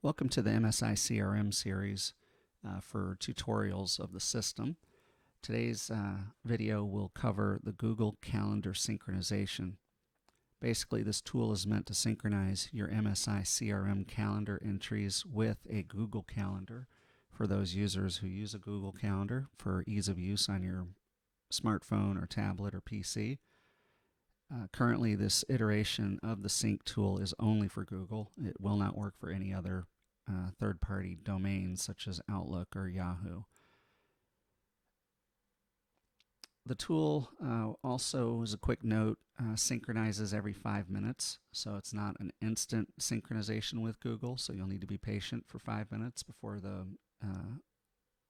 Welcome to the MSICRM series for tutorials of the system. Today's video will cover the Google Calendar synchronization. Basically, this tool is meant to synchronize your MSICRM calendar entries with a Google Calendar for those users who use a Google Calendar for ease of use on your smartphone or tablet or PC. Currently, this iteration of the sync tool is only for Google. It will not work for any other third-party domains such as Outlook or Yahoo. The tool also, as a quick note, synchronizes every 5 minutes, so it's not an instant synchronization with Google, so you'll need to be patient for 5 minutes before the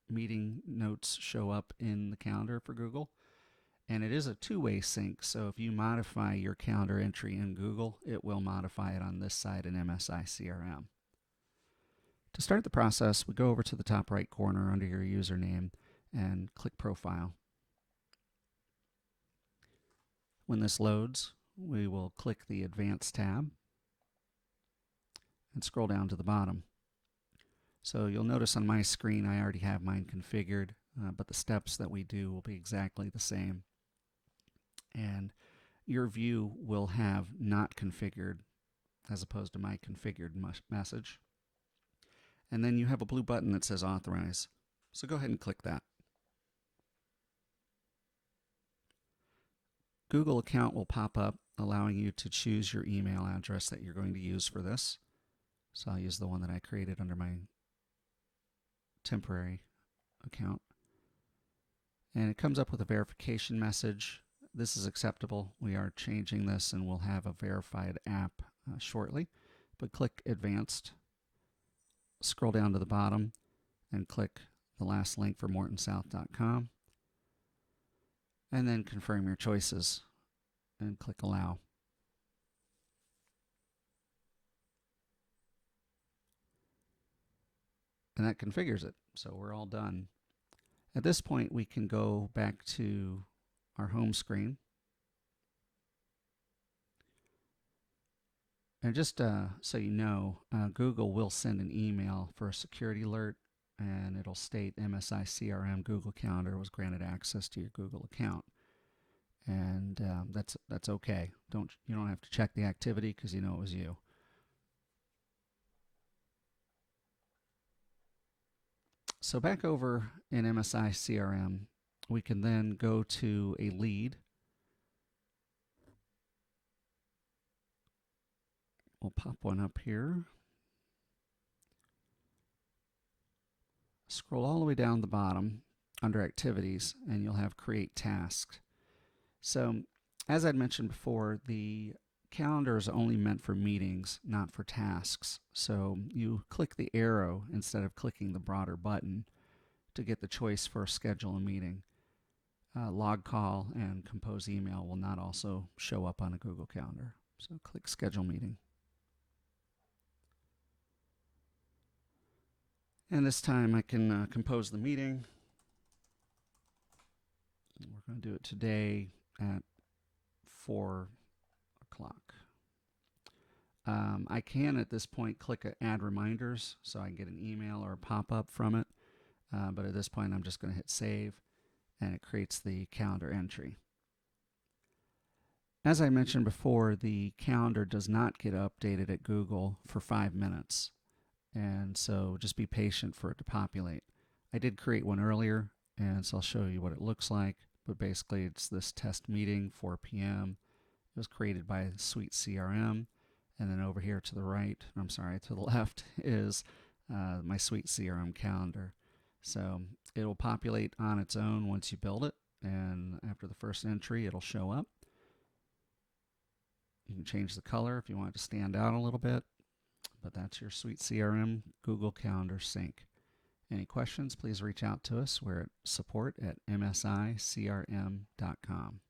meeting notes show up in the calendar for Google. And it is a two-way sync, so if you modify your calendar entry in Google, it will modify it on this side in MSICRM. To start the process, we go over to the top right corner under your username and click Profile. When this loads, we will click the Advanced tab and scroll down to the bottom. So you'll notice on my screen I already have mine configured, but the steps that we do will be exactly the same. And your view will have not configured as opposed to my configured message. And then you have a blue button that says Authorize. So go ahead and click that. Google account will pop up allowing you to choose your email address that you're going to use for this. So I'll use the one that I created under my temporary account. And it comes up with a verification message. This is acceptable. We are changing this and we'll have a verified app shortly. But click Advanced, scroll down to the bottom, and click the last link for mortonsouth.com. And then confirm your choices and click Allow. And that configures it. So we're all done. At this point, we can go back to our home screen. And just so you know, Google will send an email for a security alert, and it'll state MSICRM Google Calendar was granted access to your Google account. And that's okay. You don't have to check the activity because you know it was you. So back over in MSICRM, we can then go to a lead. We'll pop one up here. Scroll all the way down the bottom under Activities, and you'll have Create Tasks. So, as I'd mentioned before, the calendar is only meant for meetings, not for tasks. So you click the arrow instead of clicking the broader button to get the choice for schedule a meeting. Log call and compose email will not also show up on a Google Calendar. So click Schedule Meeting. And this time I can compose the meeting. We're going to do it today at 4 o'clock. I can at this point click Add Reminders so I can get an email or a pop-up from it. But at this point I'm just going to hit Save, and it creates the calendar entry. As I mentioned before, the calendar does not get updated at Google for 5 minutes. And so just be patient for it to populate. I did create one earlier, and so I'll show you what it looks like. But basically it's this test meeting, 4 p.m. It was created by SuiteCRM. And then over here to the right, to the left, is my SuiteCRM calendar. So it will populate on its own once you build it. And after the first entry, it'll show up. You can change the color if you want it to stand out a little bit. But that's your SuiteCRM Google Calendar sync. Any questions, please reach out to us. We're at support@msicrm.com.